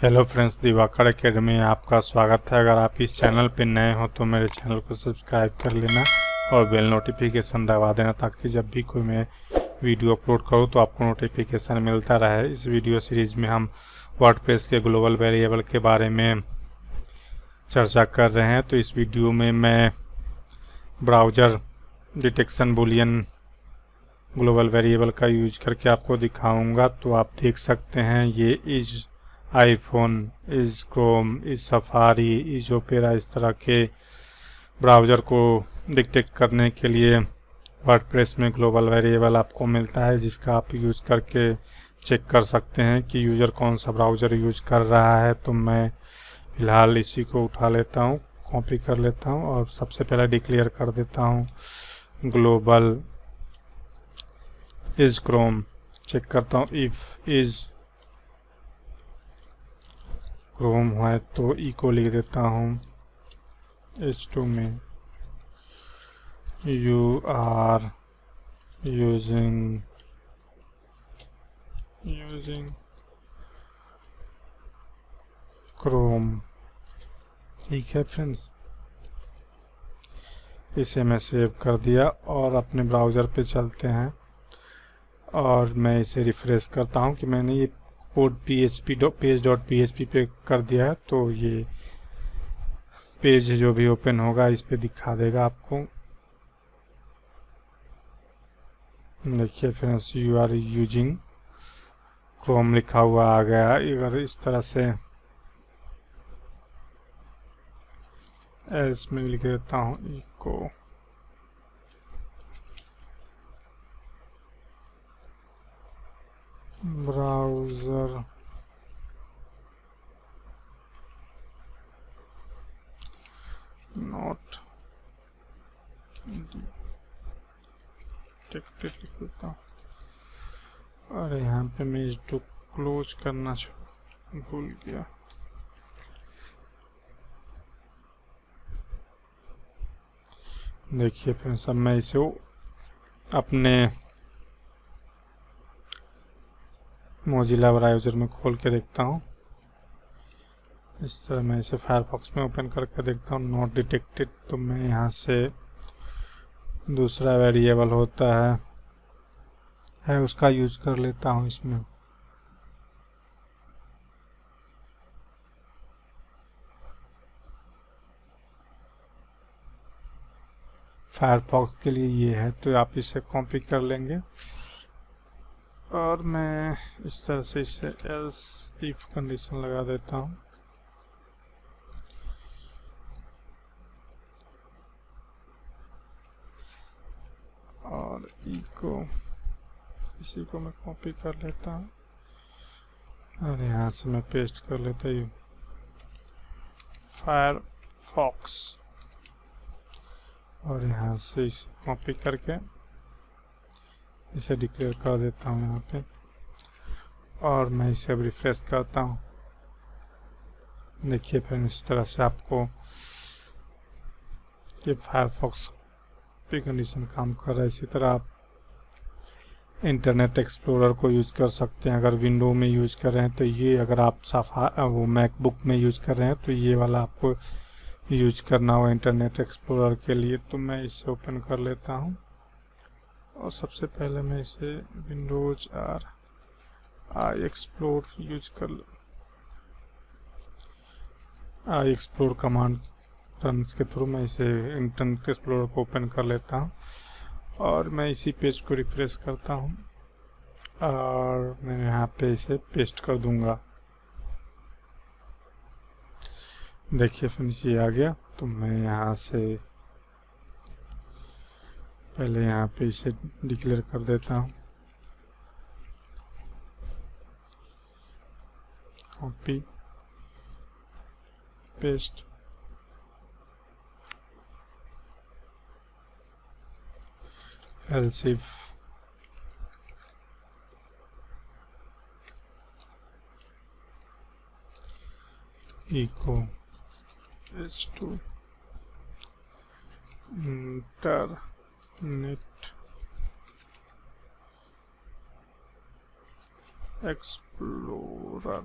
Hello friends, Diwakar academy में आपका स्वागत है। अगर आप इस चैनल पर नए हो तो मेरे चैनल को सब्सक्राइब कर लेना और बेल नोटिफिकेशन दबा देना ताकि जब भी कोई मैं वीडियो अपलोड करूं तो आपको नोटिफिकेशन मिलता रहे। इस वीडियो सीरीज में हम वर्डप्रेस के ग्लोबल वेरिएबल के बारे में चर्चा कर रहे हैं। तो इस वीडियो में मैं browser detection Boolean global variable का यूज करके आपको दिखाऊंगा। तो आप देख सकते हैं ये is iPhone, is Chrome, is safari, is opera, इस तरह के ब्राउज़र को डिटेक्ट करने के लिए वर्डप्रेस में ग्लोबल वेरिएबल आपको मिलता है, जिसका आप यूज करके चेक कर सकते हैं कि यूज़र कौन सा ब्राउज़र यूज कर रहा है। तो मैं फ़िलहाल इसी को उठा लेता हूँ, कॉपी कर लेता हूँ और सबसे पहले डिक्लेयर कर देता हूँ ग्लोबल इज क्रोम। चेक करता हूँ इफ इज क्रोम है तो ई को लिख देता हूँ H2 में यू आर यूजिंग क्रोम। ठीक है फ्रेंड्स, इसे मैं सेव कर दिया और अपने ब्राउज़र पे चलते हैं और मैं इसे रिफ्रेश करता हूं कि मैंने ये कोड page.php पे कर दिया है। तो ये पेज जो भी ओपन होगा इस पे दिखा देगा आपको। देखिए friends, you are using Chrome लिखा हुआ आ गया। अगर इस तरह से एल्स में लिख देता हूँ इको ब्राउज़र नॉट डिटेक्टेड लिख देता हूँ। और यहाँ पे मैं इसको क्लोज करना भूल गया। देखिए फिर सब मैं इसे अपने मोजिला ब्राउज़र में खोल के देखता हूँ। इस तरह मैं इसे फायरफॉक्स में ओपन करके देखता हूँ, नॉट डिटेक्टेड। तो मैं यहाँ से दूसरा वेरिएबल होता है उसका यूज कर लेता हूँ इसमें। फायरफॉक्स के लिए ये है, तो आप इसे कॉपी कर लेंगे और मैं इस तरह से इसे एल्स इफ कंडीशन लगा देता हूँ। और इसी को मैं कॉपी कर लेता हूँ और यहाँ से मैं पेस्ट कर लेता हूँ फायरफॉक्स और यहाँ से इसे कॉपी करके इसे डिक्लेयर कर देता हूँ यहाँ पे। और मैं इसे अब रिफ्रेश करता हूँ। देखिए फिर इस तरह से आपको ये फायरफॉक्स पे कंडीशन काम कर रहा है। इसी तरह आप इंटरनेट एक्सप्लोरर को यूज कर सकते हैं। अगर विंडो में यूज कर रहे हैं तो ये, अगर आप वो मैकबुक में यूज कर रहे हैं तो ये वाला आपको यूज करना हो इंटरनेट एक्सप्लोरर के लिए। तो मैं इसे ओपन कर लेता हूँ और सबसे पहले मैं इसे Windows I explore command run के थ्रू मैं इसे इंटरनेट एक्सप्लोरर को ओपन कर लेता हूँ और मैं इसी पेज को रिफ्रेश करता हूँ और मैं यहाँ पे इसे पेस्ट कर दूंगा। देखिए फिनिश ये आ गया। तो मैं यहाँ से पहले यहाँ पे इसे डिक्लेयर कर देता हूँ, copy paste, else if echo h2 internet explorer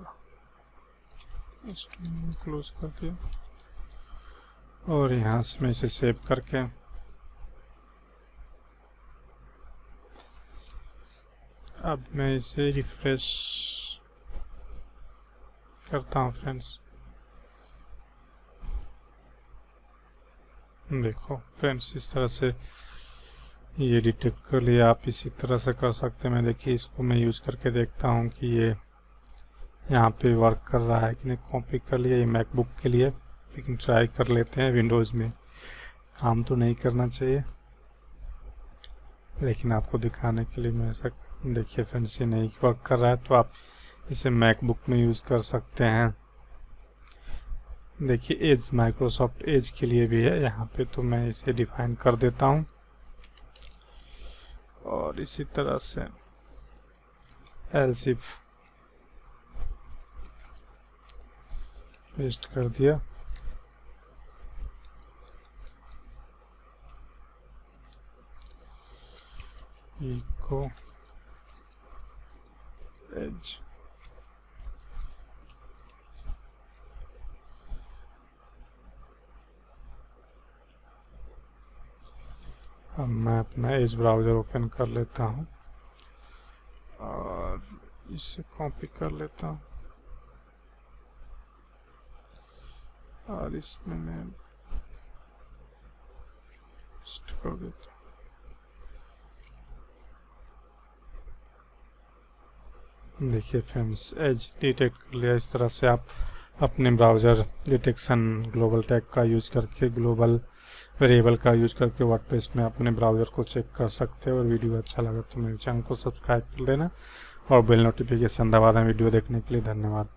इसको क्लोज कर दिया और यहाँ से मैं इसे सेव करके अब मैं इसे रिफ्रेश करता हूँ फ्रेंड्स। देखो फ्रेंड्स, इस तरह से ये डिटेक्ट कर लिया। आप इसी तरह से कर सकते हैं। मैं देखिए इसको मैं यूज़ करके देखता हूँ कि ये यहाँ पे वर्क कर रहा है कि नहीं। कॉपी कर लिया ये मैकबुक के लिए, लेकिन ट्राई कर लेते हैं। विंडोज़ में काम तो नहीं करना चाहिए, लेकिन आपको दिखाने के लिए मैं ऐसा, देखिए फ्रेंड्स ये नहीं वर्क कर रहा है, तो आप इसे मैकबुक में यूज़ कर सकते हैं। देखिए एज, माइक्रोसॉफ्ट एज के लिए भी है यहाँ पे, तो मैं इसे डिफाइन कर देता हूँ और इसी तरह से एल्सिफ पेस्ट कर दिया। इको एज, अब मैं अपना एज ब्राउज़र ओपन कर लेता हूँ और इसे कॉपी कर लेता हूँ और इसमें मैं पेस्ट कर देता हूँ। देखिए फ्रेंड्स, एज डिटेक्ट कर लिया। इस तरह से आप अपने ब्राउज़र डिटेक्शन ग्लोबल टैग का यूज़ करके, ग्लोबल वेरिएबल का यूज़ करके वर्डप्रेस में अपने ब्राउज़र को चेक कर सकते हो। और वीडियो अच्छा लगा तो मेरे चैनल को सब्सक्राइब कर लेना और बेल नोटिफिकेशन दबा दें। वीडियो देखने के लिए धन्यवाद।